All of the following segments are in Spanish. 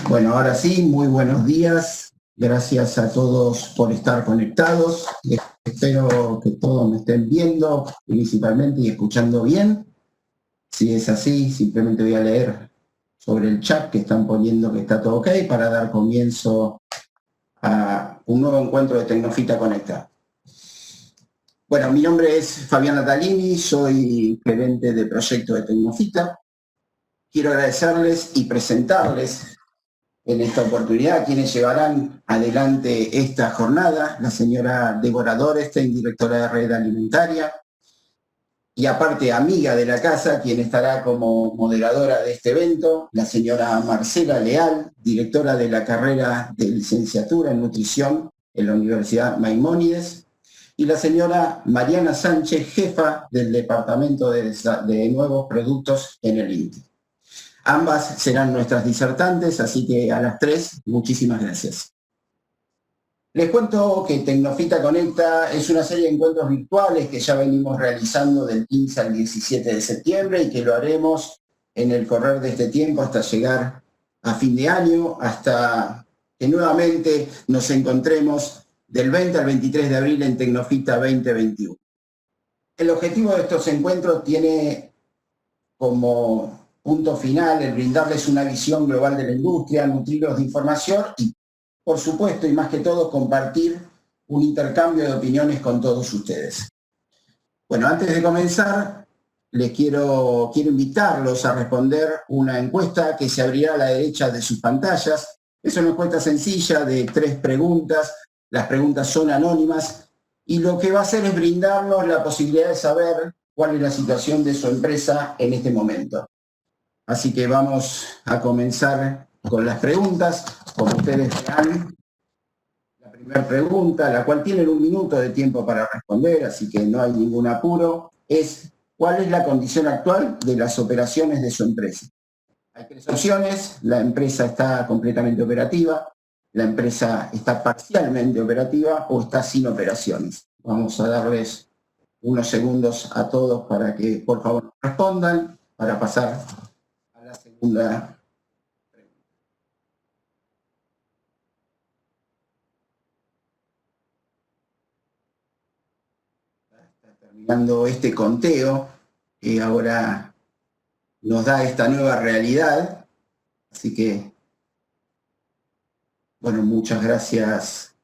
Bueno, ahora sí, muy buenos días. Gracias a todos por estar conectados. Espero que todos me estén viendo principalmente y escuchando bien. Si es así, simplemente voy a leer sobre el chat que están poniendo que está todo ok para dar comienzo a un nuevo encuentro de Tecnofita Conecta. Bueno, mi nombre es Fabián Natalini, soy gerente de proyecto de Tecnofita. Quiero agradecerles y presentarles en esta oportunidad quienes llevarán adelante esta jornada, la señora Débora Dorestein, directora de Red Alimentaria, y aparte amiga de la casa, quien estará como moderadora de este evento, la señora Marcela Leal, directora de la carrera de licenciatura en nutrición en la Universidad Maimónides, y la señora Mariana Sánchez, jefa del Departamento de Nuevos Productos en el INTI. Ambas serán nuestras disertantes, así que a las 3, muchísimas gracias. Les cuento que Tecnofita Conecta es una serie de encuentros virtuales que ya venimos realizando del 15 al 17 de septiembre y que lo haremos en el correr de este tiempo hasta llegar a fin de año, hasta que nuevamente nos encontremos del 20 al 23 de abril en Tecnofita 2021. El objetivo de estos encuentros tiene como punto final el brindarles una visión global de la industria, nutrirlos de información y, por supuesto, y más que todo, compartir un intercambio de opiniones con todos ustedes. Bueno, antes de comenzar, les quiero invitarlos a responder una encuesta que se abrirá a la derecha de sus pantallas. Es una encuesta sencilla de 3 preguntas. Las preguntas son anónimas y lo que va a hacer es brindarnos la posibilidad de saber cuál es la situación de su empresa en este momento. Así que vamos a comenzar con las preguntas. Como ustedes verán, la primera pregunta, la cual tienen 1 minuto de tiempo para responder, así que no hay ningún apuro, es ¿cuál es la condición actual de las operaciones de su empresa? Hay 3 opciones: la empresa está completamente operativa, la empresa está parcialmente operativa o está sin operaciones. Vamos a darles unos segundos a todos para que por favor respondan, para pasar a la segunda pregunta. Está terminando este conteo que ahora nos da esta nueva realidad, así que, bueno, muchas gracias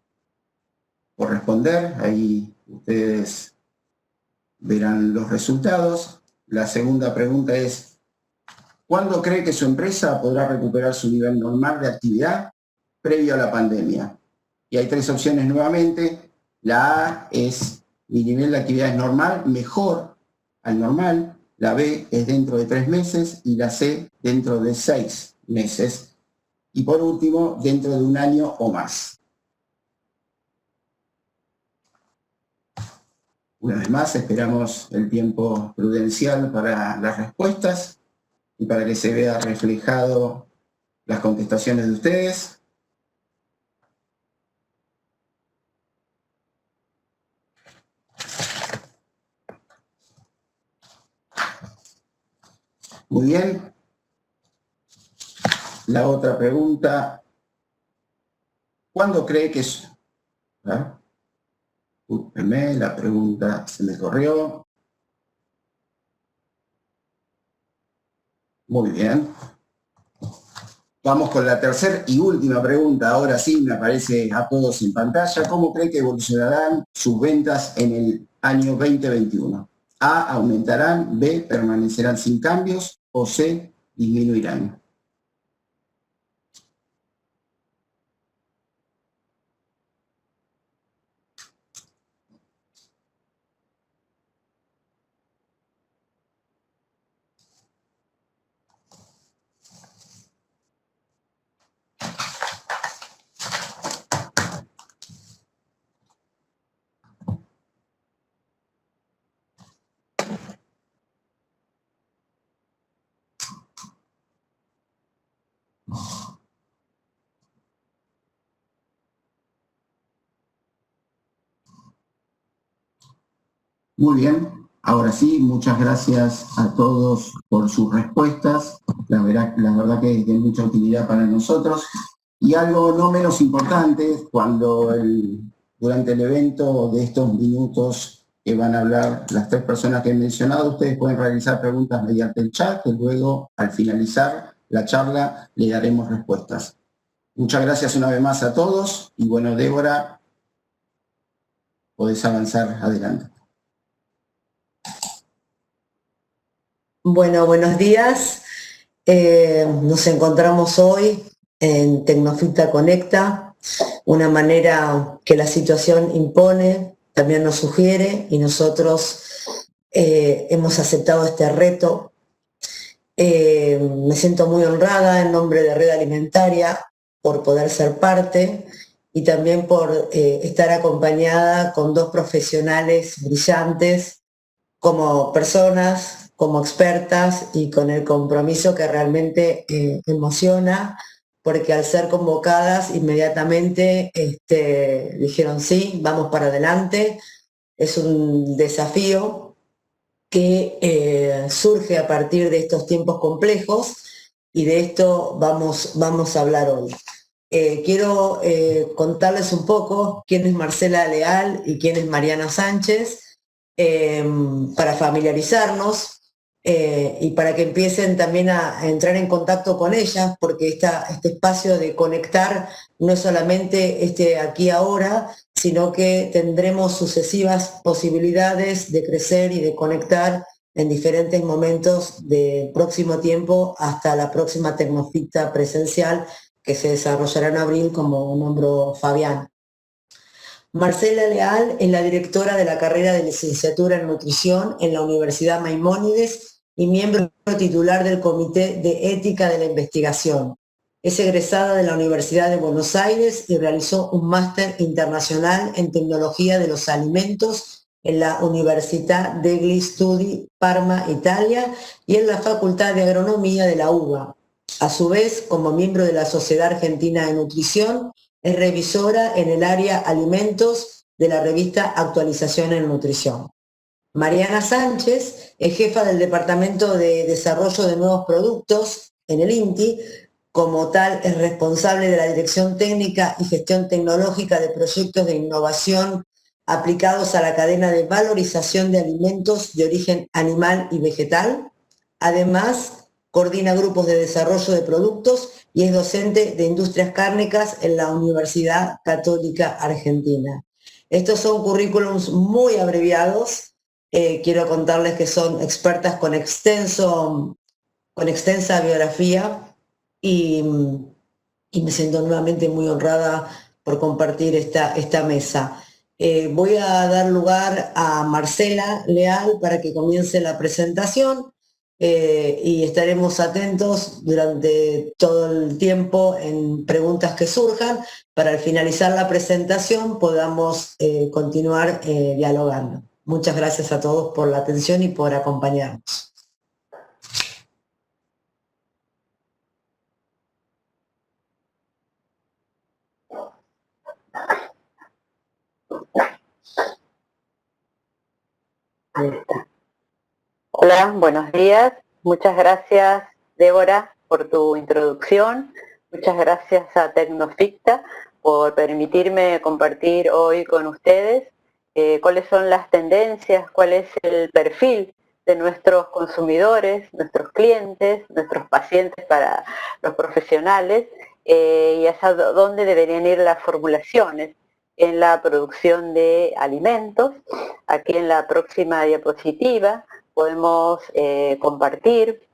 por responder. Ahí ustedes verán los resultados. La segunda pregunta es, ¿cuándo cree que su empresa podrá recuperar su nivel normal de actividad previo a la pandemia? Y hay 3 opciones nuevamente. La A es, mi nivel de actividad es normal, mejor al normal. La B es dentro de 3 meses y la C dentro de 6 meses. Y por último, dentro de 1 año o más. Una vez más, esperamos el tiempo prudencial para las respuestas y para que se vea reflejado las contestaciones de ustedes. Muy bien. La otra pregunta, ¿cuándo cree que es? Discúlpenme, la pregunta se me corrió. Muy bien. Vamos con la tercera y última pregunta. Ahora sí, me aparece a todos en pantalla. ¿Cómo cree que evolucionarán sus ventas en el año 2021? A, aumentarán, B, permanecerán sin cambios o C, disminuirán. Muy bien. Ahora sí, muchas gracias a todos por sus respuestas. La verdad que es de mucha utilidad para nosotros. Y algo no menos importante, durante el evento de estos minutos que van a hablar las tres personas que he mencionado, ustedes pueden realizar preguntas mediante el chat, que luego, al finalizar la charla, le daremos respuestas. Muchas gracias una vez más a todos. Y bueno, Débora, podés avanzar adelante. Bueno, buenos días. Nos encontramos hoy en Tecnofita Conecta, una manera que la situación impone, también nos sugiere, y nosotros hemos aceptado este reto. Me siento muy honrada en nombre de Red Alimentaria por poder ser parte y también por estar acompañada con dos profesionales brillantes como personas, como expertas y con el compromiso que realmente emociona, porque al ser convocadas inmediatamente dijeron sí, vamos para adelante. Es un desafío que surge a partir de estos tiempos complejos y de esto vamos a hablar hoy. Quiero contarles un poco quién es Marcela Leal y quién es Mariana Sánchez, para familiarizarnos y para que empiecen también a entrar en contacto con ellas, porque este espacio de conectar no es solamente aquí ahora, sino que tendremos sucesivas posibilidades de crecer y de conectar en diferentes momentos del próximo tiempo hasta la próxima Tecnofita presencial que se desarrollará en abril, como nombró Fabián. Marcela Leal es la directora de la carrera de licenciatura en nutrición en la Universidad Maimónides y miembro titular del Comité de Ética de la Investigación. Es egresada de la Universidad de Buenos Aires y realizó un máster internacional en tecnología de los alimentos en la Università degli Studi Parma, Italia, y en la Facultad de Agronomía de la UBA. A su vez, como miembro de la Sociedad Argentina de Nutrición, es revisora en el área alimentos de la revista Actualización en Nutrición. Mariana Sánchez es jefa del Departamento de Desarrollo de Nuevos Productos en el INTI. Como tal, es responsable de la Dirección Técnica y Gestión Tecnológica de Proyectos de Innovación aplicados a la cadena de valorización de alimentos de origen animal y vegetal. Además, coordina grupos de desarrollo de productos y es docente de industrias cárnicas en la Universidad Católica Argentina. Estos son currículums muy abreviados. Quiero contarles que son expertas con extensa biografía y me siento nuevamente muy honrada por compartir esta mesa. Voy a dar lugar a Marcela Leal para que comience la presentación. Y estaremos atentos durante todo el tiempo en preguntas que surjan para al finalizar la presentación podamos continuar dialogando. Muchas gracias a todos por la atención y por acompañarnos. Hola, buenos días. Muchas gracias, Débora, por tu introducción. Muchas gracias a Tecnoficta por permitirme compartir hoy con ustedes cuáles son las tendencias, cuál es el perfil de nuestros consumidores, nuestros clientes, nuestros pacientes para los profesionales y hacia dónde deberían ir las formulaciones en la producción de alimentos. Aquí en la próxima diapositiva podemos compartir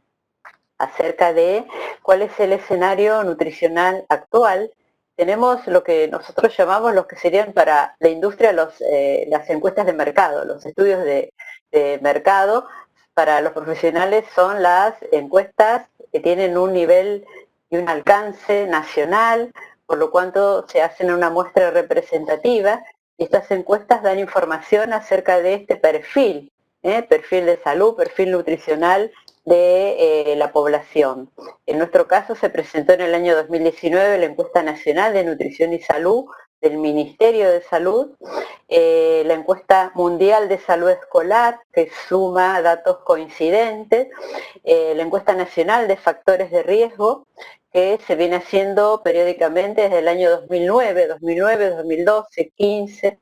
acerca de cuál es el escenario nutricional actual. Tenemos lo que nosotros llamamos los que serían para la industria las encuestas de mercado, los estudios de mercado. Para los profesionales son las encuestas que tienen un nivel y un alcance nacional, por lo cual se hacen una muestra representativa y estas encuestas dan información acerca de este perfil, perfil de salud, perfil nutricional de la población. En nuestro caso se presentó en el año 2019 la encuesta nacional de nutrición y salud del Ministerio de Salud, la encuesta mundial de salud escolar, que suma datos coincidentes, la encuesta nacional de factores de riesgo, que se viene haciendo periódicamente desde el año 2009, 2012, 15,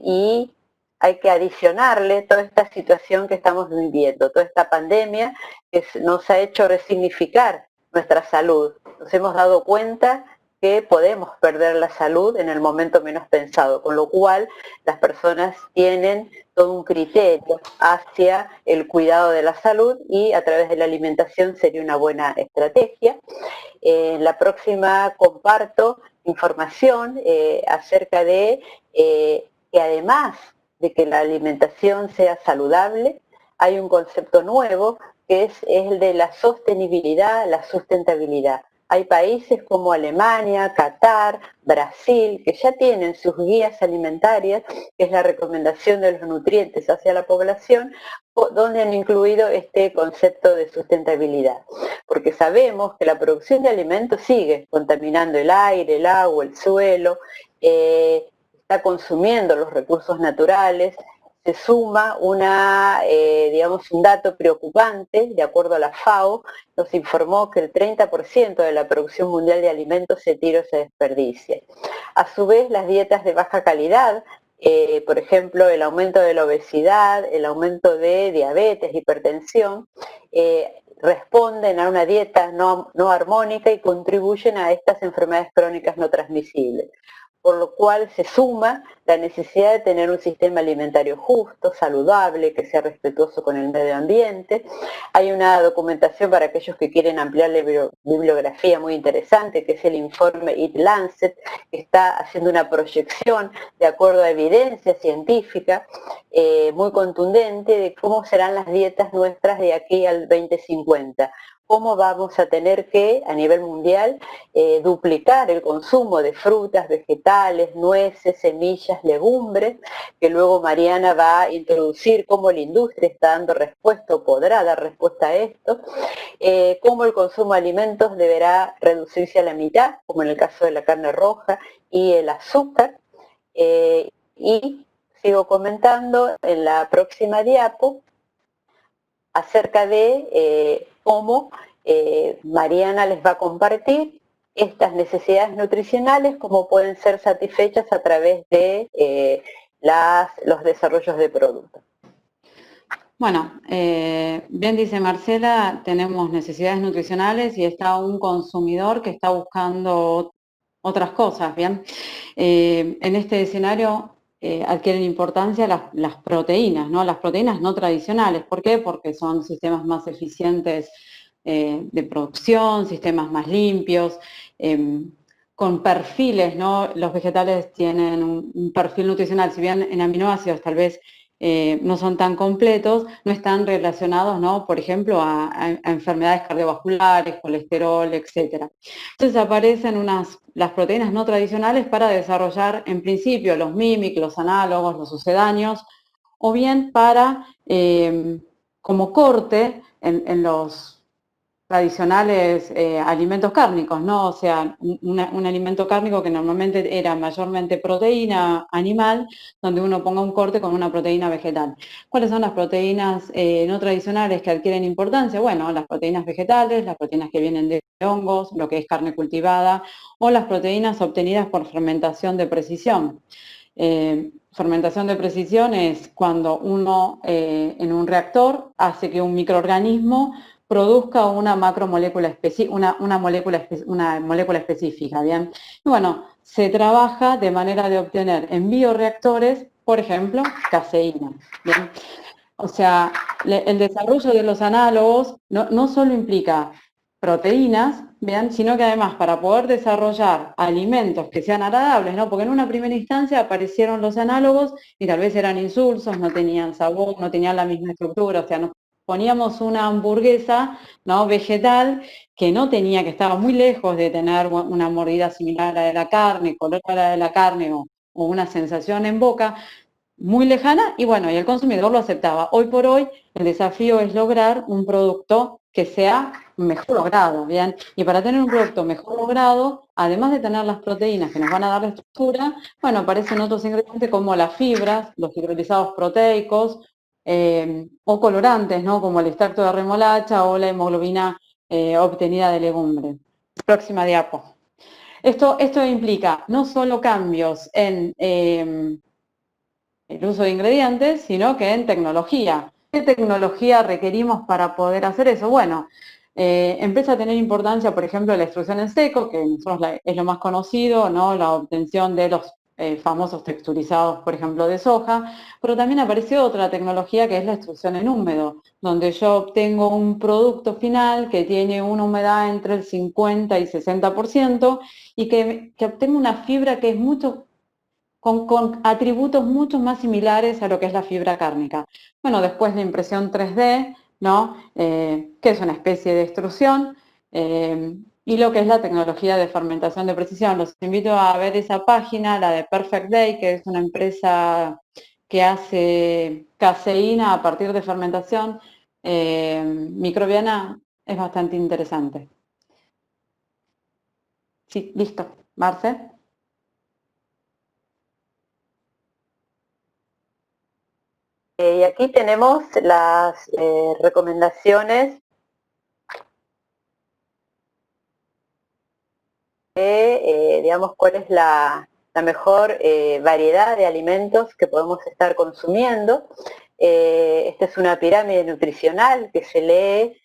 y hay que adicionarle toda esta situación que estamos viviendo, toda esta pandemia que nos ha hecho resignificar nuestra salud. Nos hemos dado cuenta que podemos perder la salud en el momento menos pensado, con lo cual las personas tienen todo un criterio hacia el cuidado de la salud y a través de la alimentación sería una buena estrategia. En la próxima comparto información acerca de que además de que la alimentación sea saludable, hay un concepto nuevo que es el de la sostenibilidad, la sustentabilidad. Hay países como Alemania, Qatar, Brasil, que ya tienen sus guías alimentarias, que es la recomendación de los nutrientes hacia la población, donde han incluido este concepto de sustentabilidad. Porque sabemos que la producción de alimentos sigue contaminando el aire, el agua, el suelo, está consumiendo los recursos naturales. Se suma un dato preocupante. De acuerdo a la FAO, nos informó que el 30% de la producción mundial de alimentos se tira o se desperdicia. A su vez, las dietas de baja calidad, por ejemplo, el aumento de la obesidad, el aumento de diabetes, hipertensión, responden a una dieta no armónica y contribuyen a estas enfermedades crónicas no transmisibles. Por lo cual se suma la necesidad de tener un sistema alimentario justo, saludable, que sea respetuoso con el medio ambiente. Hay una documentación para aquellos que quieren ampliar la bibliografía muy interesante, que es el informe Eat Lancet, que está haciendo una proyección de acuerdo a evidencia científica muy contundente de cómo serán las dietas nuestras de aquí al 2050. Cómo vamos a tener que, a nivel mundial, duplicar el consumo de frutas, vegetales, nueces, semillas, legumbres, que luego Mariana va a introducir cómo la industria está dando respuesta o podrá dar respuesta a esto, cómo el consumo de alimentos deberá reducirse a la mitad, como en el caso de la carne roja y el azúcar, y sigo comentando en la próxima diapo acerca de cómo Mariana les va a compartir estas necesidades nutricionales, cómo pueden ser satisfechas a través de los desarrollos de productos. Bueno, bien dice Marcela, tenemos necesidades nutricionales y está un consumidor que está buscando otras cosas, ¿bien? En este escenario adquieren importancia las proteínas, ¿no? Las proteínas no tradicionales. ¿Por qué? Porque son sistemas más eficientes de producción, sistemas más limpios, con perfiles, ¿no? Los vegetales tienen un perfil nutricional, si bien en aminoácidos tal vez no son tan completos, no están relacionados, ¿no? Por ejemplo, a enfermedades cardiovasculares, colesterol, etc. Entonces aparecen las proteínas no tradicionales para desarrollar, en principio, los mímicos, los análogos, los sucedáneos, o bien para, como corte en los tradicionales alimentos cárnicos, ¿no? O sea, un alimento cárnico que normalmente era mayormente proteína animal, donde uno ponga un corte con una proteína vegetal. ¿Cuáles son las proteínas no tradicionales que adquieren importancia? Bueno, las proteínas vegetales, las proteínas que vienen de hongos, lo que es carne cultivada, o las proteínas obtenidas por fermentación de precisión. Fermentación de precisión es cuando uno en un reactor hace que un microorganismo produzca una macromolécula específica, una molécula específica, ¿bien? Y bueno, se trabaja de manera de obtener en bioreactores, por ejemplo, caseína, ¿bien? O sea, el desarrollo de los análogos no solo implica proteínas, ¿bien? Sino que además para poder desarrollar alimentos que sean agradables, ¿no? Porque en una primera instancia aparecieron los análogos y tal vez eran insulsos, no tenían sabor, no tenían la misma estructura, o sea, no poníamos una hamburguesa, ¿no? Vegetal que estaba muy lejos de tener una mordida similar a la de la carne, color a la de la carne o una sensación en boca, muy lejana y bueno, y el consumidor lo aceptaba. Hoy por hoy el desafío es lograr un producto que sea mejor logrado, ¿bien? Y para tener un producto mejor logrado, además de tener las proteínas que nos van a dar la estructura, bueno, aparecen otros ingredientes como las fibras, los hidrolizados proteicos, o colorantes, ¿no? Como el extracto de remolacha o la hemoglobina obtenida de legumbre. Próxima diapo. Esto implica no solo cambios en el uso de ingredientes, sino que en tecnología. ¿Qué tecnología requerimos para poder hacer eso? Bueno, empieza a tener importancia, por ejemplo, la extrusión en seco, que es lo más conocido, ¿no? La obtención de los famosos texturizados, por ejemplo, de soja, pero también apareció otra tecnología que es la extrusión en húmedo, donde yo obtengo un producto final que tiene una humedad entre el 50 y 60% y que obtengo una fibra que es mucho con atributos mucho más similares a lo que es la fibra cárnica. Bueno, después la impresión 3D, ¿no? Que es una especie de extrusión, y lo que es la tecnología de fermentación de precisión. Los invito a ver esa página, la de Perfect Day, que es una empresa que hace caseína a partir de fermentación microbiana, es bastante interesante. Sí, listo. Marce. Y aquí tenemos las recomendaciones de, digamos, cuál es la mejor variedad de alimentos que podemos estar consumiendo. Esta es una pirámide nutricional que se lee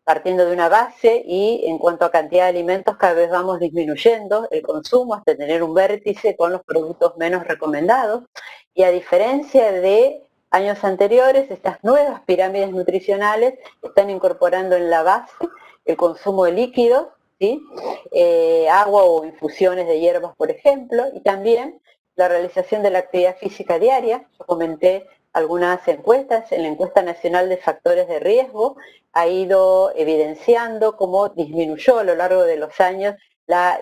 partiendo de una base y en cuanto a cantidad de alimentos cada vez vamos disminuyendo el consumo hasta tener un vértice con los productos menos recomendados. Y a diferencia de años anteriores, estas nuevas pirámides nutricionales están incorporando en la base el consumo de líquidos, ¿sí? Agua o infusiones de hierbas, por ejemplo, y también la realización de la actividad física diaria. Yo comenté algunas encuestas, en la encuesta nacional de factores de riesgo ha ido evidenciando cómo disminuyó a lo largo de los años la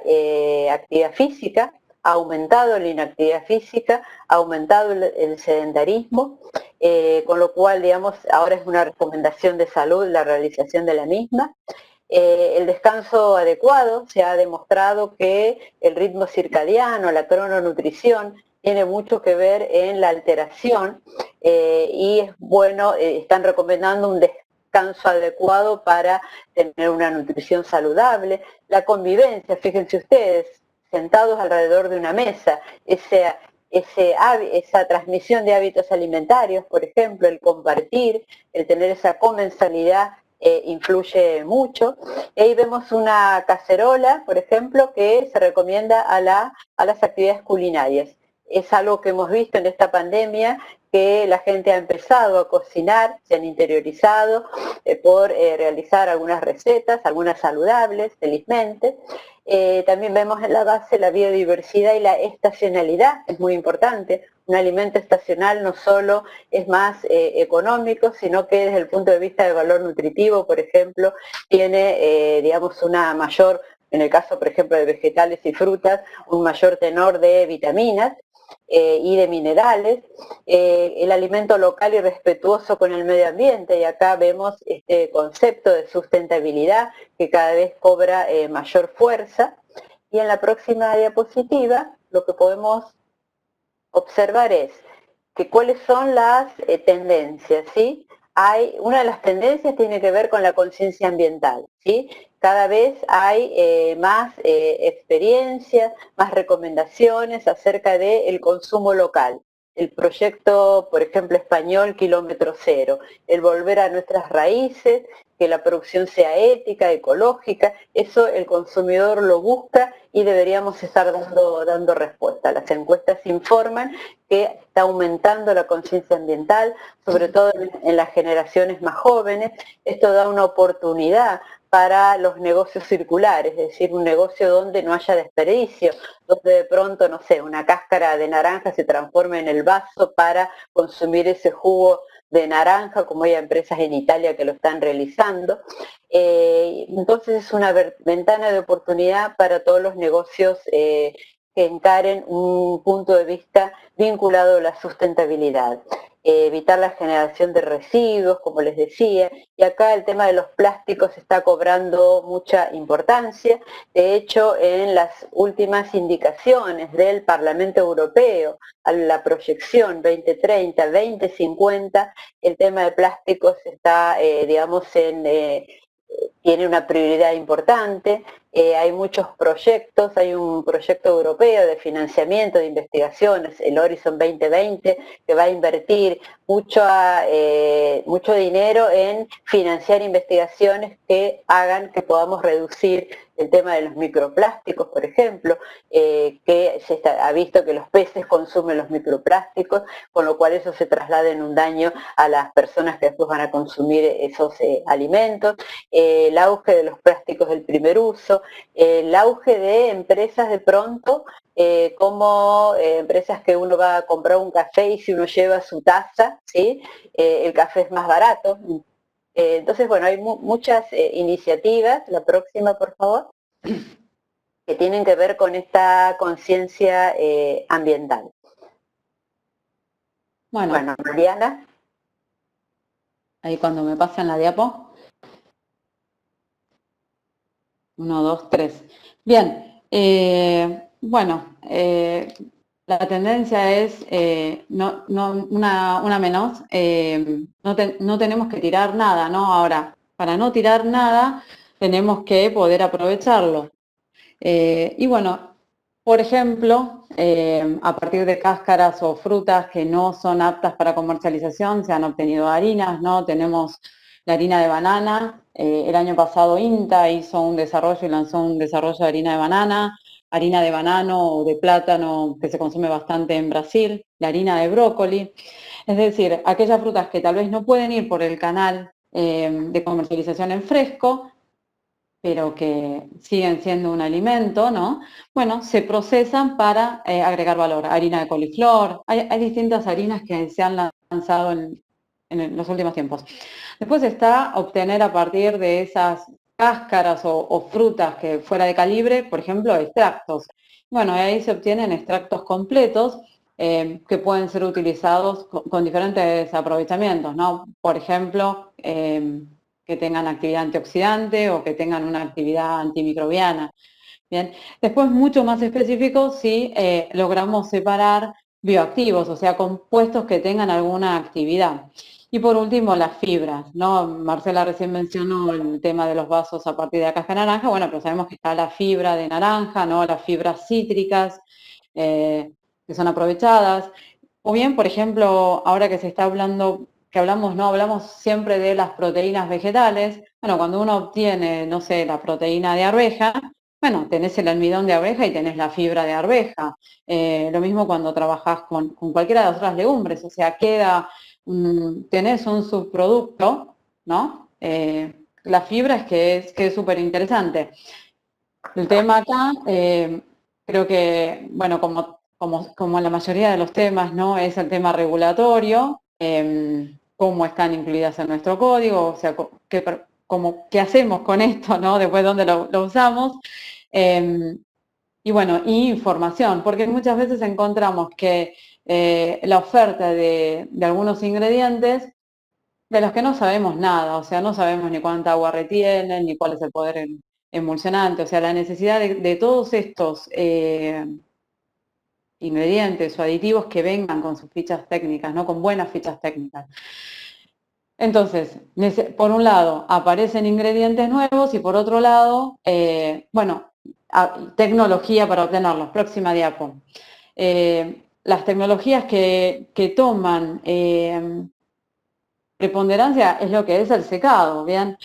actividad física, ha aumentado la inactividad física, ha aumentado el sedentarismo, con lo cual, digamos, ahora es una recomendación de salud la realización de la misma. El descanso adecuado, se ha demostrado que el ritmo circadiano, la crononutrición, tiene mucho que ver en la alteración y es bueno, están recomendando un descanso adecuado para tener una nutrición saludable. La convivencia, fíjense ustedes, sentados alrededor de una mesa, esa transmisión de hábitos alimentarios, por ejemplo, el compartir, el tener esa comensalidad, influye mucho. Y ahí vemos una cacerola, por ejemplo, que se recomienda a las actividades culinarias. Es algo que hemos visto en esta pandemia, que la gente ha empezado a cocinar, se han interiorizado por realizar algunas recetas, algunas saludables, felizmente. También vemos en la base la biodiversidad y la estacionalidad, es muy importante. Un alimento estacional no solo es más económico, sino que desde el punto de vista de valor nutritivo, por ejemplo, tiene, digamos, una mayor, en el caso, por ejemplo, de vegetales y frutas, un mayor tenor de vitaminas y de minerales, el alimento local y respetuoso con el medio ambiente, y acá vemos este concepto de sustentabilidad que cada vez cobra mayor fuerza. Y en la próxima diapositiva lo que podemos observar es que cuáles son las tendencias, ¿sí? Una de las tendencias tiene que ver con la conciencia ambiental, ¿sí? Cada vez hay más experiencias, más recomendaciones acerca del consumo local. El proyecto, por ejemplo, español Kilómetro Cero, el volver a nuestras raíces, que la producción sea ética, ecológica, eso el consumidor lo busca y deberíamos estar dando respuesta. Las encuestas informan que está aumentando la conciencia ambiental, sobre todo en las generaciones más jóvenes. Esto da una oportunidad para los negocios circulares, es decir, un negocio donde no haya desperdicio, donde de pronto, no sé, una cáscara de naranja se transforme en el vaso para consumir ese jugo de naranja, como hay empresas en Italia que lo están realizando. Entonces es una ventana de oportunidad para todos los negocios que encaren un punto de vista vinculado a la sustentabilidad. Evitar la generación de residuos, como les decía, y acá el tema de los plásticos está cobrando mucha importancia. De hecho, en las últimas indicaciones del Parlamento Europeo, a la proyección 2030, 2050, el tema de plásticos está, digamos, tiene una prioridad importante. Hay muchos proyectos, hay un proyecto europeo de financiamiento de investigaciones, el Horizon 2020, que va a invertir mucho dinero en financiar investigaciones que hagan que podamos reducir el tema de los microplásticos, por ejemplo, que ha visto que los peces consumen los microplásticos, con lo cual eso se traslada en un daño a las personas que después van a consumir esos alimentos, el auge de los plásticos del primer uso, el auge de empresas de pronto, como empresas que uno va a comprar un café y si uno lleva su taza, ¿sí? El café es más barato. Entonces, bueno, hay muchas iniciativas, la próxima por favor, que tienen que ver con esta conciencia ambiental. Bueno, Mariana. Ahí cuando me pasan la diapo. 1, 2, 3. Bien, bueno, la tendencia es una menos, no tenemos que tirar nada, ¿no? Ahora, para no tirar nada, tenemos que poder aprovecharlo. Y bueno, por ejemplo, a partir de cáscaras o frutas que no son aptas para comercialización, se han obtenido harinas, ¿no? Tenemos la harina de banana. El año pasado INTA hizo un desarrollo y lanzó un desarrollo de harina de banano o de plátano que se consume bastante en Brasil, la harina de brócoli. Es decir, aquellas frutas que tal vez no pueden ir por el canal de comercialización en fresco, pero que siguen siendo un alimento, ¿no? Bueno, se procesan para agregar valor. Harina de coliflor, hay distintas harinas que se han lanzado en los últimos tiempos. Después está obtener a partir de esas cáscaras o frutas que fuera de calibre, por ejemplo, extractos. Bueno, ahí se obtienen extractos completos que pueden ser utilizados con diferentes aprovechamientos, ¿no? Por ejemplo, que tengan actividad antioxidante o que tengan una actividad antimicrobiana. Bien, después mucho más específico si logramos separar bioactivos, o sea, compuestos que tengan alguna actividad. Y por último, las fibras, ¿no? Marcela recién mencionó el tema de los vasos a partir de la cáscara naranja, bueno, pero sabemos que está la fibra de naranja, ¿no? Las fibras cítricas que son aprovechadas. O bien, por ejemplo, ahora que se está hablando, que hablamos, ¿no? Hablamos siempre de las proteínas vegetales. Bueno, cuando uno obtiene, no sé, la proteína de arveja, bueno, tenés el almidón de arveja y tenés la fibra de arveja. Lo mismo cuando trabajás con cualquiera de las otras legumbres, o sea, tenés un subproducto, ¿no? La fibra es que es súper interesante. El tema acá, creo que, bueno, como la mayoría de los temas, ¿no? Es el tema regulatorio, cómo están incluidas en nuestro código, o sea, qué hacemos con esto, ¿no? Después dónde lo usamos. Y bueno, y información, porque muchas veces encontramos que la oferta de algunos ingredientes de los que no sabemos nada, o sea, no sabemos ni cuánta agua retienen, ni cuál es el poder emulsionante, o sea, la necesidad de todos estos ingredientes o aditivos que vengan con sus fichas técnicas, ¿no? Con buenas fichas técnicas. Entonces, por un lado, aparecen ingredientes nuevos y por otro lado, bueno, tecnología para obtenerlos. Próxima diapo. Las tecnologías que toman preponderancia es lo que es el secado, ¿bien?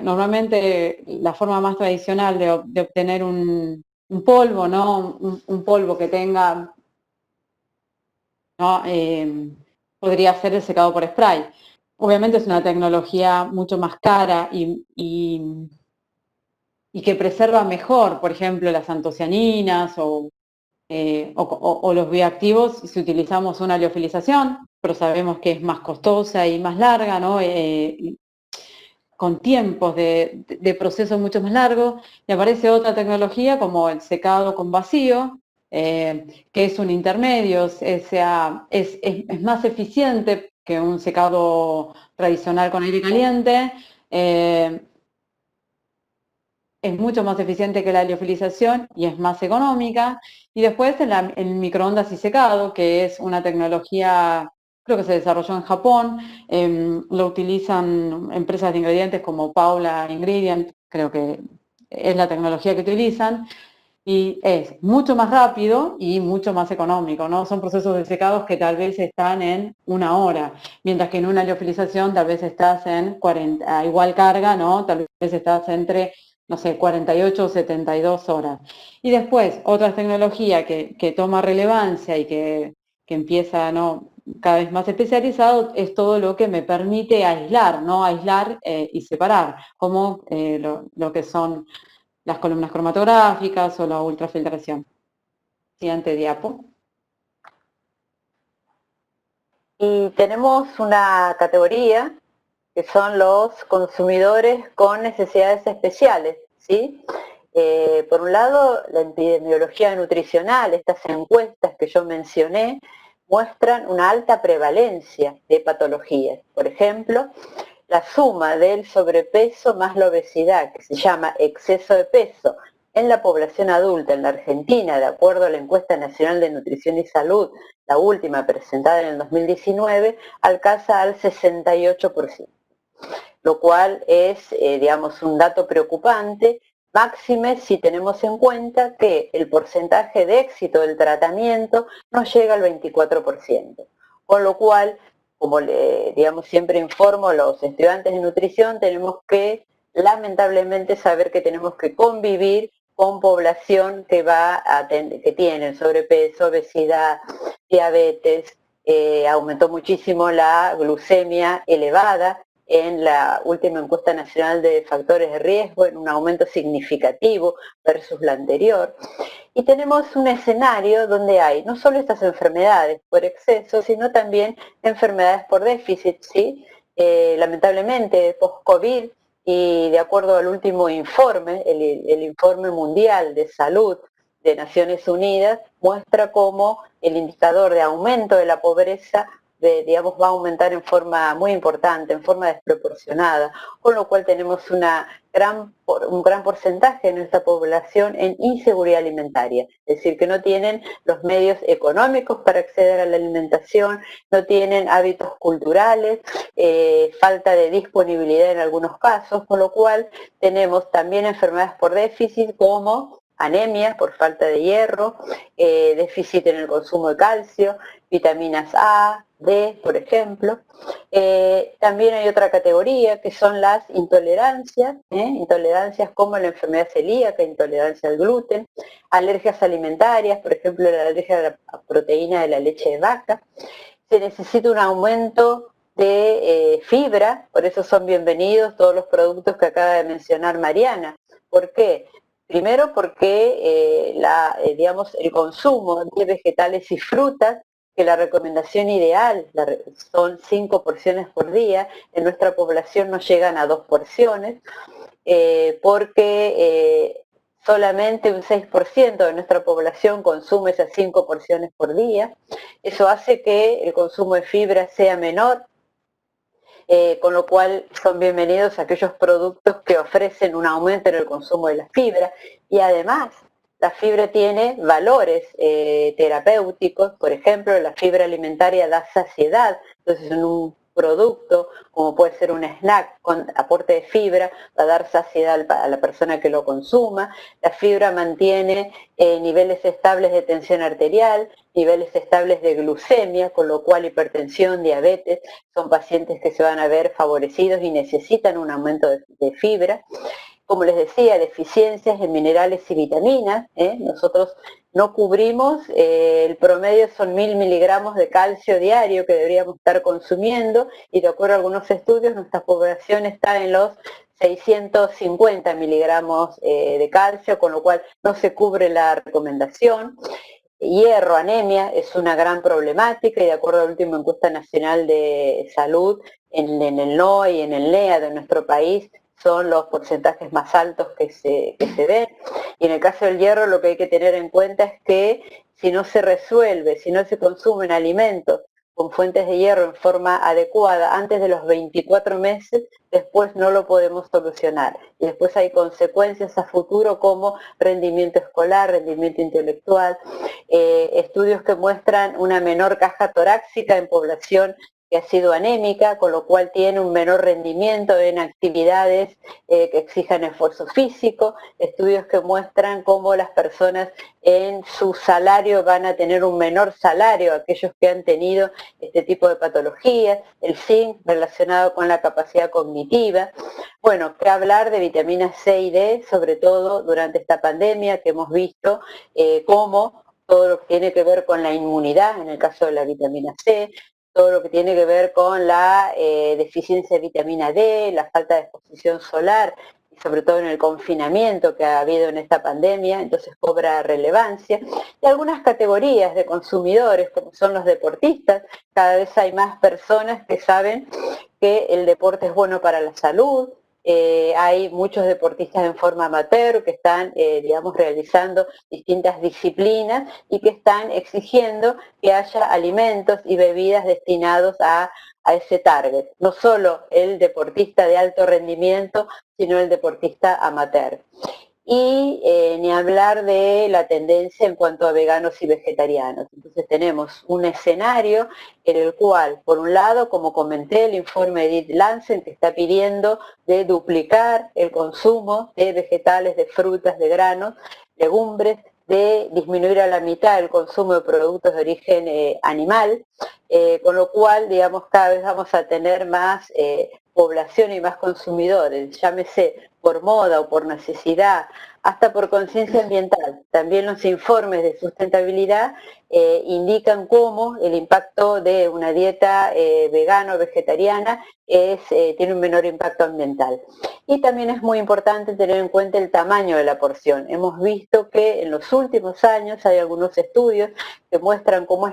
Normalmente la forma más tradicional de obtener un polvo, ¿no? Un polvo que tenga, ¿no? Podría ser el secado por spray. Obviamente es una tecnología mucho más cara y que preserva mejor, por ejemplo, las antocianinas o los bioactivos si utilizamos una liofilización, pero sabemos que es más costosa y más larga, ¿no? Con tiempos de proceso mucho más largos, y aparece otra tecnología como el secado con vacío, que es un intermedio, es más eficiente que un secado tradicional con aire caliente, es mucho más eficiente que la liofilización y es más económica. Y después el microondas y secado, que es una tecnología, creo que se desarrolló en Japón, lo utilizan empresas de ingredientes como Paula Ingredient, creo que es la tecnología que utilizan, y es mucho más rápido y mucho más económico, ¿no? Son procesos de secados que tal vez están en 1 hora, mientras que en una liofilización tal vez estás en 40, a igual carga, ¿no? Tal vez estás entre, no sé, 48 o 72 horas. Y después, otra tecnología que toma relevancia y que empieza, ¿no?, cada vez más especializado, es todo lo que me permite aislar, ¿no? Aislar y separar, como lo que son las columnas cromatográficas o la ultrafiltración. Siguiente diapo. Y tenemos una categoría que son los consumidores con necesidades especiales, ¿sí? Por un lado, la epidemiología nutricional, estas encuestas que yo mencioné, muestran una alta prevalencia de patologías. Por ejemplo, la suma del sobrepeso más la obesidad, que se llama exceso de peso, en la población adulta en la Argentina, de acuerdo a la Encuesta Nacional de Nutrición y Salud, la última presentada en el 2019, alcanza al 68%, lo cual es, digamos, un dato preocupante, máxime si tenemos en cuenta que el porcentaje de éxito del tratamiento no llega al 24%, con lo cual, como digamos, siempre informo a los estudiantes de nutrición, tenemos que lamentablemente saber que tenemos que convivir con población que tiene sobrepeso, obesidad, diabetes, aumentó muchísimo la glucemia elevada en la última encuesta nacional de factores de riesgo, en un aumento significativo versus la anterior. Y tenemos un escenario donde hay no solo estas enfermedades por exceso, sino también enfermedades por déficit, ¿sí? Lamentablemente, post-COVID, y de acuerdo al último informe, el informe mundial de salud de Naciones Unidas, muestra cómo el indicador de aumento de la pobreza digamos, va a aumentar en forma muy importante, en forma desproporcionada, con lo cual tenemos un gran porcentaje de nuestra población en inseguridad alimentaria, es decir, que no tienen los medios económicos para acceder a la alimentación, no tienen hábitos culturales, falta de disponibilidad en algunos casos, con lo cual tenemos también enfermedades por déficit como anemia por falta de hierro, déficit en el consumo de calcio, vitaminas A, D, por ejemplo. También hay otra categoría que son las intolerancias, intolerancias como la enfermedad celíaca, intolerancia al gluten, alergias alimentarias, por ejemplo la alergia a la proteína de la leche de vaca. Se necesita un aumento de fibra, por eso son bienvenidos todos los productos que acaba de mencionar Mariana. ¿Por qué? Primero porque digamos, el consumo de vegetales y frutas, que la recomendación ideal son 5 porciones por día, en nuestra población no llegan a 2 porciones, porque solamente un 6% de nuestra población consume esas 5 porciones por día. Eso hace que el consumo de fibra sea menor, con lo cual son bienvenidos aquellos productos que ofrecen un aumento en el consumo de la fibra, y además la fibra tiene valores terapéuticos. Por ejemplo, la fibra alimentaria da saciedad, entonces en un producto como puede ser un snack con aporte de fibra va a dar saciedad a la persona que lo consuma. La fibra mantiene niveles estables de tensión arterial, niveles estables de glucemia, con lo cual hipertensión, diabetes, son pacientes que se van a ver favorecidos y necesitan un aumento de fibra. Como les decía, deficiencias en minerales y vitaminas, nosotros no cubrimos, el promedio son 1000 miligramos de calcio diario que deberíamos estar consumiendo, y de acuerdo a algunos estudios nuestra población está en los 650 miligramos de calcio, con lo cual no se cubre la recomendación. Hierro, anemia, es una gran problemática, y de acuerdo a la última encuesta nacional de salud, en el NOE y en el NEA de nuestro país, son los porcentajes más altos que se ven. Y en el caso del hierro lo que hay que tener en cuenta es que si no se resuelve, si no se consumen alimentos con fuentes de hierro en forma adecuada antes de los 24 meses, después no lo podemos solucionar. Y después hay consecuencias a futuro como rendimiento escolar, rendimiento intelectual, estudios que muestran una menor caja torácica en población que ha sido anémica, con lo cual tiene un menor rendimiento en actividades que exijan esfuerzo físico, estudios que muestran cómo las personas en su salario van a tener un menor salario, aquellos que han tenido este tipo de patologías, el zinc relacionado con la capacidad cognitiva. Bueno, que hablar de vitaminas C y D, sobre todo durante esta pandemia que hemos visto cómo todo lo que tiene que ver con la inmunidad, en el caso de la vitamina C, todo lo que tiene que ver con la deficiencia de vitamina D, la falta de exposición solar, y sobre todo en el confinamiento que ha habido en esta pandemia, entonces cobra relevancia. Y algunas categorías de consumidores, como son los deportistas, cada vez hay más personas que saben que el deporte es bueno para la salud. Hay muchos deportistas en forma amateur que están, digamos, realizando distintas disciplinas y que están exigiendo que haya alimentos y bebidas destinados a ese target. No solo el deportista de alto rendimiento, sino el deportista amateur. Y ni hablar de la tendencia en cuanto a veganos y vegetarianos. Entonces tenemos un escenario en el cual, por un lado, como comenté, el informe Edith Lansen que está pidiendo de duplicar el consumo de vegetales, de frutas, de granos, legumbres, de disminuir a la mitad el consumo de productos de origen animal, con lo cual, digamos, cada vez vamos a tener más población y más consumidores, llámese por moda o por necesidad, hasta por conciencia ambiental. También los informes de sustentabilidad indican cómo el impacto de una dieta vegana o vegetariana tiene un menor impacto ambiental. Y también es muy importante tener en cuenta el tamaño de la porción. Hemos visto que en los últimos años hay algunos estudios que muestran cómo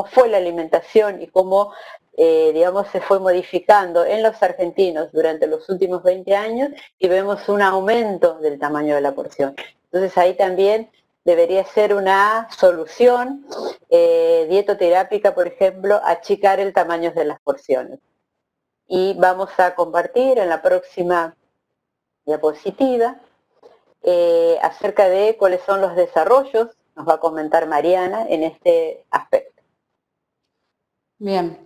fue la alimentación y cómo digamos, se fue modificando en los argentinos durante los últimos 20 años y vemos un aumento del tamaño de la porción. Entonces ahí también debería ser una solución dietoterápica, por ejemplo, achicar el tamaño de las porciones. Y vamos a compartir en la próxima diapositiva acerca de cuáles son los desarrollos, nos va a comentar Mariana en este aspecto. Bien.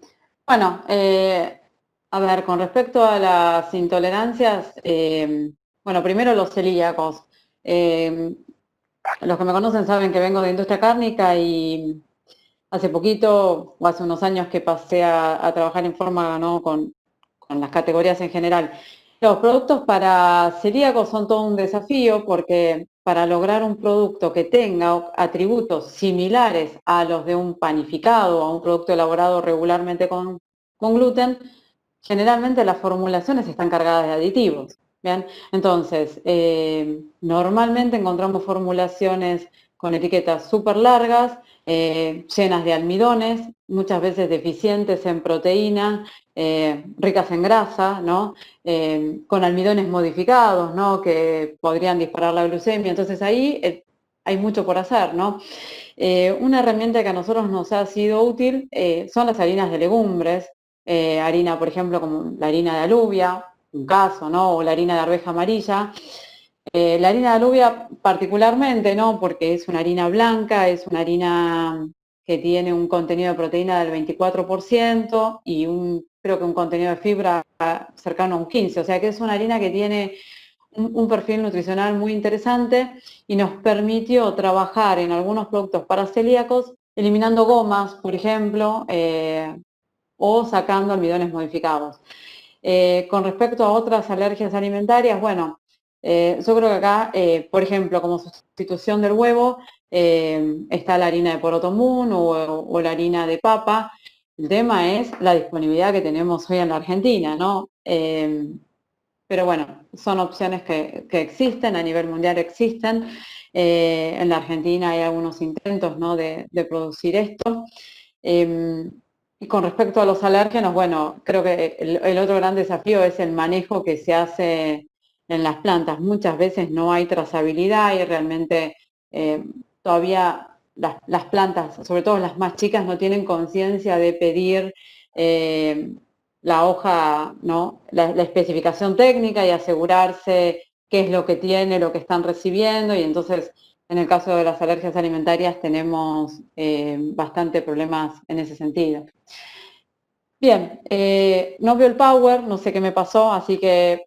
Bueno, a ver, con respecto a las intolerancias, bueno, primero los celíacos. Los que me conocen saben que vengo de industria cárnica y hace poquito, o hace unos años que pasé a trabajar en forma, ¿no?, con las categorías en general. Los productos para celíacos son todo un desafío porque para lograr un producto que tenga atributos similares a los de un panificado o a un producto elaborado regularmente con gluten, generalmente las formulaciones están cargadas de aditivos. ¿Bien? Entonces, normalmente encontramos formulaciones con etiquetas súper largas, llenas de almidones, muchas veces deficientes en proteína, ricas en grasa, ¿no? Con almidones modificados, ¿no?, que podrían disparar la glucemia. Entonces ahí hay mucho por hacer, ¿no? Una herramienta que a nosotros nos ha sido útil son las harinas de legumbres, harina, por ejemplo, como la harina de alubia, un caso, ¿no?, o la harina de arveja amarilla. La harina de alubia particularmente, ¿no?, porque es una harina blanca, es una harina que tiene un contenido de proteína del 24% y creo que un contenido de fibra cercano a un 15%, o sea que es una harina que tiene un perfil nutricional muy interesante y nos permitió trabajar en algunos productos para celíacos, eliminando gomas, por ejemplo, o sacando almidones modificados. Con respecto a otras alergias alimentarias, bueno, yo creo que acá, por ejemplo, como sustitución del huevo, está la harina de poroto moon o la harina de papa. El tema es la disponibilidad que tenemos hoy en la Argentina, ¿no? Pero bueno, son opciones que existen, a nivel mundial existen. En la Argentina hay algunos intentos, ¿no?, de producir esto. Y con respecto a los alérgenos, bueno, creo que el otro gran desafío es el manejo que se hace en las plantas. Muchas veces no hay trazabilidad y realmente todavía las plantas, sobre todo las más chicas, no tienen conciencia de pedir la hoja, ¿no? La especificación técnica y asegurarse qué es lo que tiene, lo que están recibiendo, y entonces en el caso de las alergias alimentarias tenemos bastante problemas en ese sentido. Bien, no veo el power, no sé qué me pasó, así que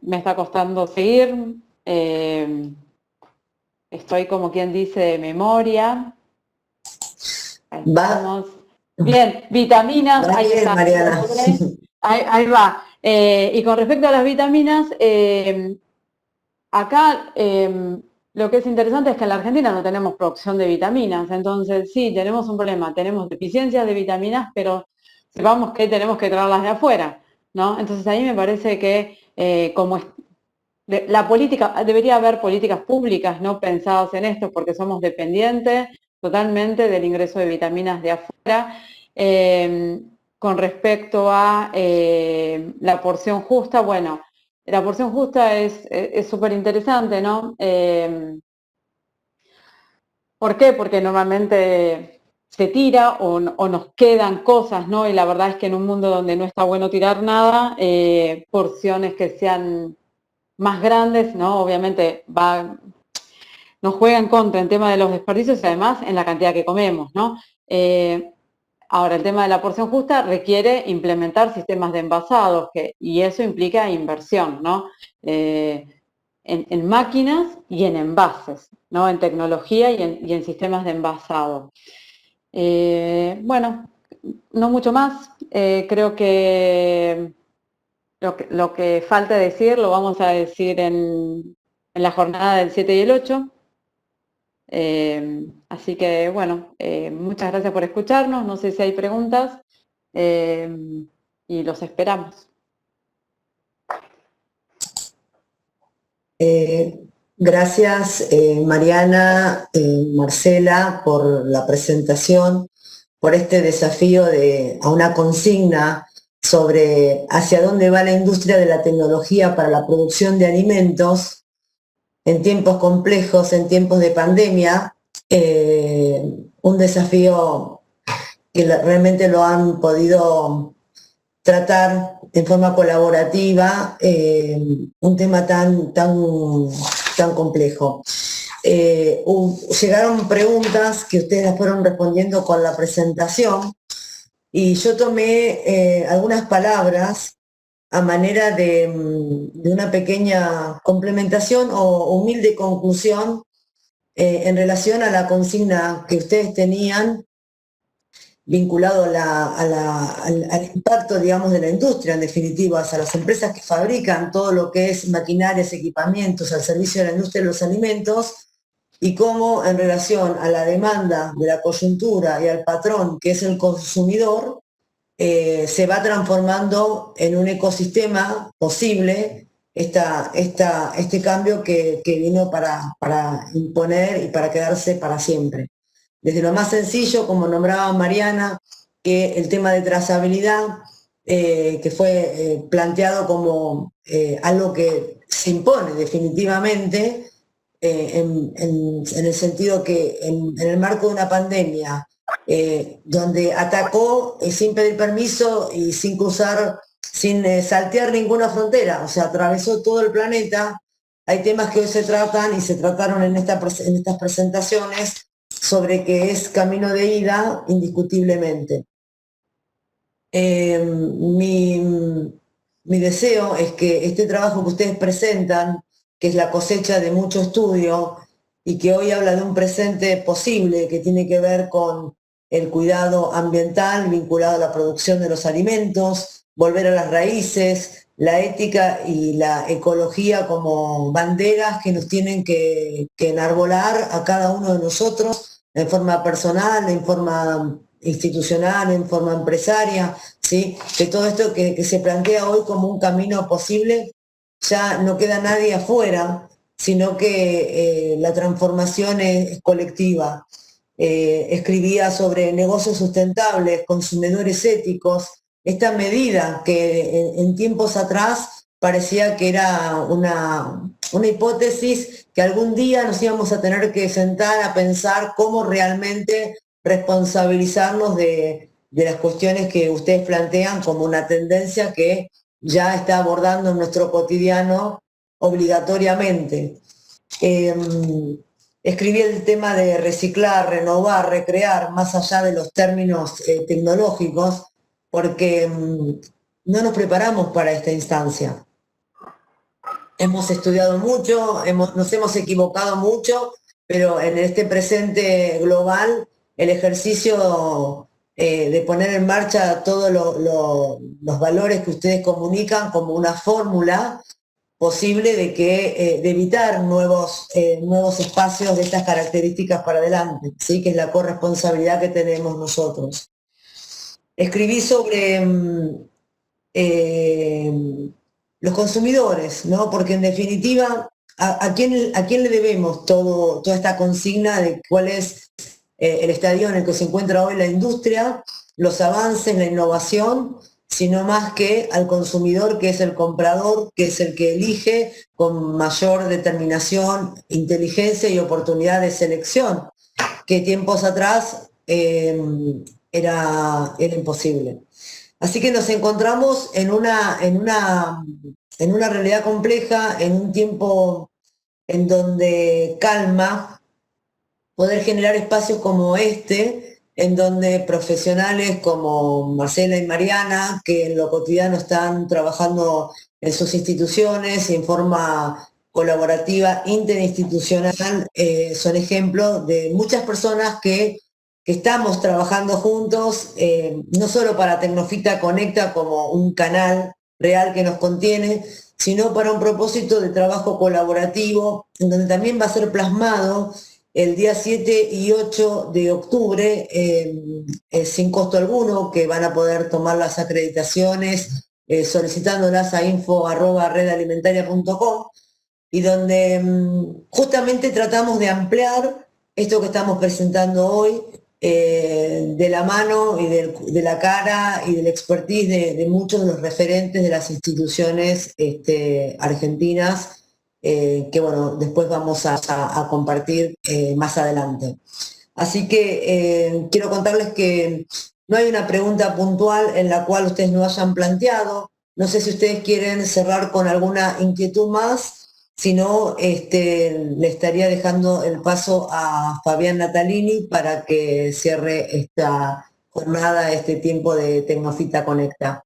me está costando seguir. Estoy como quien dice de memoria. Vamos. Bien, vitaminas, Va ahí bien, está. Mariana. Ahí va. Y con respecto a las vitaminas, acá lo que es interesante es que en la Argentina no tenemos producción de vitaminas, entonces sí, tenemos un problema, tenemos deficiencias de vitaminas, pero sepamos que tenemos que traerlas de afuera, ¿no? Entonces ahí me parece que la política, debería haber políticas públicas no pensadas en esto, porque somos dependientes totalmente del ingreso de vitaminas de afuera. Con respecto a la porción justa, bueno, la porción justa es súper interesante, ¿no? ¿Por qué? Porque normalmente se tira o nos quedan cosas, ¿no? Y la verdad es que en un mundo donde no está bueno tirar nada, porciones que sean más grandes, ¿no? Obviamente nos juega en contra en tema de los desperdicios y además en la cantidad que comemos, ¿no? Ahora, el tema de la porción justa requiere implementar sistemas de envasados y eso implica inversión, ¿no? En máquinas y en envases, ¿no? En tecnología y en sistemas de envasado. Bueno, no mucho más. Creo que lo que falta decir lo vamos a decir en la jornada del 7 y el 8. Así que bueno, muchas gracias por escucharnos, no sé si hay preguntas y los esperamos. Gracias Mariana, Marcela, por la presentación, por este desafío a una consigna sobre hacia dónde va la industria de la tecnología para la producción de alimentos en tiempos complejos, en tiempos de pandemia, un desafío que realmente lo han podido tratar en forma colaborativa, un tema tan complejo. Llegaron preguntas que ustedes las fueron respondiendo con la presentación y yo tomé algunas palabras a manera de una pequeña complementación o humilde conclusión en relación a la consigna que ustedes tenían vinculado al impacto, digamos, de la industria, en definitiva, a las empresas que fabrican todo lo que es maquinarias, equipamientos al servicio de la industria de los alimentos, y cómo en relación a la demanda de la coyuntura y al patrón, que es el consumidor, se va transformando en un ecosistema posible este cambio que vino para imponer y para quedarse para siempre. Desde lo más sencillo, como nombraba Mariana, que el tema de trazabilidad, que fue planteado como algo que se impone definitivamente, en el sentido que en el marco de una pandemia, donde atacó sin pedir permiso y sin cruzar, sin saltear ninguna frontera, o sea, atravesó todo el planeta. Hay temas que hoy se tratan y se trataron en estas presentaciones sobre que es camino de ida indiscutiblemente. Mi deseo es que este trabajo que ustedes presentan, que es la cosecha de mucho estudio y que hoy habla de un presente posible que tiene que ver con el cuidado ambiental vinculado a la producción de los alimentos, volver a las raíces, la ética y la ecología como banderas que nos tienen que enarbolar a cada uno de nosotros en forma personal, en forma institucional, en forma empresaria, ¿sí? Que todo esto que se plantea hoy como un camino posible, ya no queda nadie afuera, sino que la transformación es colectiva. Escribía sobre negocios sustentables, consumidores éticos, esta medida que en tiempos atrás parecía que era una hipótesis que algún día nos íbamos a tener que sentar a pensar cómo realmente responsabilizarnos de las cuestiones que ustedes plantean como una tendencia que ya está abordando en nuestro cotidiano obligatoriamente. Escribí el tema de reciclar, renovar, recrear, más allá de los términos tecnológicos, porque no nos preparamos para esta instancia. Hemos estudiado mucho, nos hemos equivocado mucho, pero en este presente global, el ejercicio de poner en marcha todos los valores que ustedes comunican como una fórmula posible de evitar nuevos espacios de estas características para adelante, ¿sí? Que es la corresponsabilidad que tenemos nosotros. Escribí sobre los consumidores, ¿no? Porque en definitiva, ¿a quién le debemos toda esta consigna de cuál es el estadio en el que se encuentra hoy la industria, los avances, la innovación, sino más que al consumidor, que es el comprador, que es el que elige con mayor determinación, inteligencia y oportunidad de selección, que tiempos atrás era imposible. Así que nos encontramos en una realidad compleja, en un tiempo en donde calma poder generar espacios como este, en donde profesionales como Marcela y Mariana, que en lo cotidiano están trabajando en sus instituciones y en forma colaborativa interinstitucional, son ejemplos de muchas personas que estamos trabajando juntos, no solo para Tecnofita Conecta como un canal real que nos contiene, sino para un propósito de trabajo colaborativo, en donde también va a ser plasmado el día 7 y 8 de octubre, sin costo alguno, que van a poder tomar las acreditaciones solicitándolas a info@redalimentaria.com, y donde justamente tratamos de ampliar esto que estamos presentando hoy, de la mano y de la cara y del expertise de muchos de los referentes de las instituciones argentinas, que bueno, después vamos a compartir más adelante. Así que quiero contarles que no hay una pregunta puntual en la cual ustedes no hayan planteado. No sé si ustedes quieren cerrar con alguna inquietud más. Si no, le estaría dejando el paso a Fabián Natalini para que cierre esta jornada, este tiempo de Tecnofita Conecta.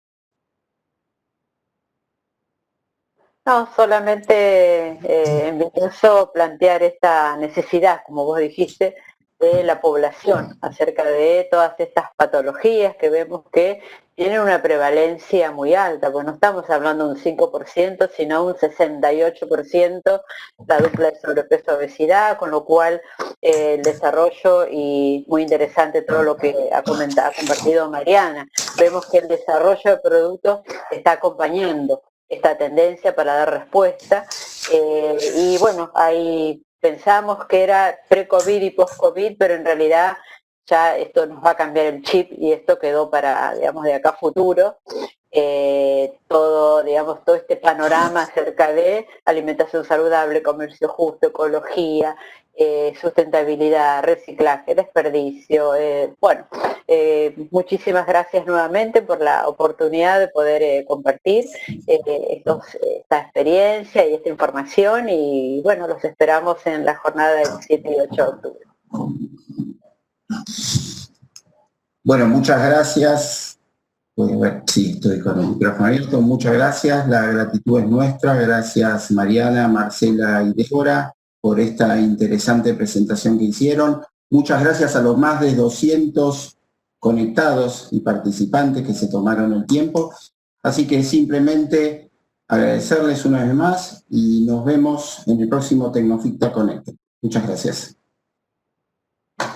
No, solamente en mi caso plantear esta necesidad, como vos dijiste, de la población acerca de todas estas patologías que vemos que tienen una prevalencia muy alta, pues no estamos hablando de un 5%, sino un 68% la dupla de sobrepeso obesidad, con lo cual el desarrollo, y muy interesante todo lo que ha compartido Mariana, vemos que el desarrollo de productos está acompañando esta tendencia para dar respuesta, y bueno, ahí pensamos que era pre-COVID y post-COVID, pero en realidad ya esto nos va a cambiar el chip y esto quedó para, digamos, de acá a futuro. Todo este panorama acerca de alimentación saludable, comercio justo, ecología, sustentabilidad, reciclaje, desperdicio. Muchísimas gracias nuevamente por la oportunidad de poder compartir esta experiencia y esta información, y bueno, los esperamos en la jornada del 7 y 8 de octubre. Bueno, muchas gracias. Sí, estoy con el micrófono abierto. Muchas gracias, la gratitud es nuestra. Gracias Mariana, Marcela y Débora por esta interesante presentación que hicieron. Muchas gracias a los más de 200 conectados y participantes que se tomaron el tiempo. Así que simplemente agradecerles una vez más y nos vemos en el próximo Tecnofita Conecta. Muchas gracias.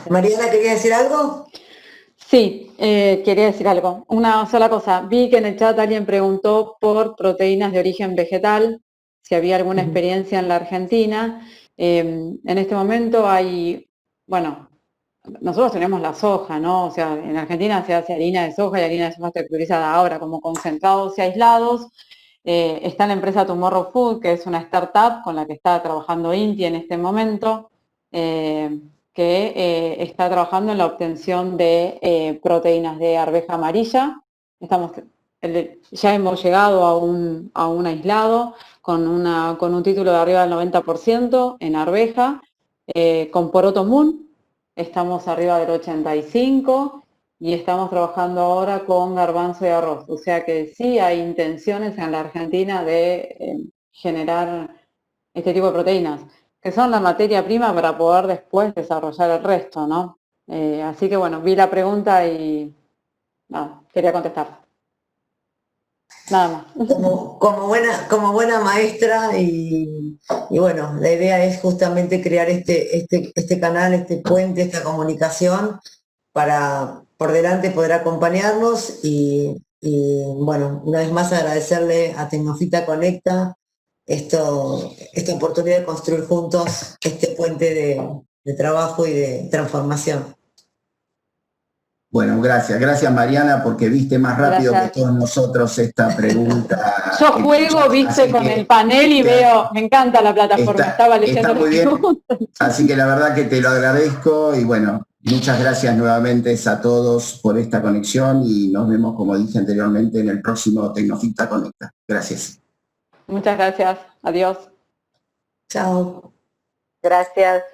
Mariana, ¿quería decir algo? Sí, quería decir algo. Una sola cosa. Vi que en el chat alguien preguntó por proteínas de origen vegetal, si había alguna experiencia en la Argentina. En este momento hay, bueno, nosotros tenemos la soja, ¿no? O sea, en Argentina se hace harina de soja y harina de soja texturizada ahora como concentrados y aislados. Está la empresa Tomorrow Food, que es una startup con la que está trabajando Inti en este momento, que está trabajando en la obtención de proteínas de arveja amarilla. Ya hemos llegado a un aislado con un título de arriba del 90% en arveja, con poroto moon estamos arriba del 85%, y estamos trabajando ahora con garbanzo y arroz. O sea que sí hay intenciones en la Argentina de generar este tipo de proteínas, que son la materia prima para poder después desarrollar el resto, ¿no? Así que bueno, vi la pregunta y quería contestar. Nada más. Como buena maestra y bueno, la idea es justamente crear este canal, este puente, esta comunicación para por delante poder acompañarnos y bueno, una vez más agradecerle a Tecnofita Conecta esta oportunidad de construir juntos este puente de trabajo y de transformación. Bueno, gracias Mariana, porque viste más rápido que todos nosotros esta pregunta. Yo juego, viste, con el panel y veo, me encanta la plataforma, estaba leyendo está muy bien. Así que la verdad que te lo agradezco y bueno, muchas gracias nuevamente a todos por esta conexión y nos vemos, como dije anteriormente, en el próximo Tecnofita Conecta. Gracias. Muchas gracias, adiós. Chao. Gracias.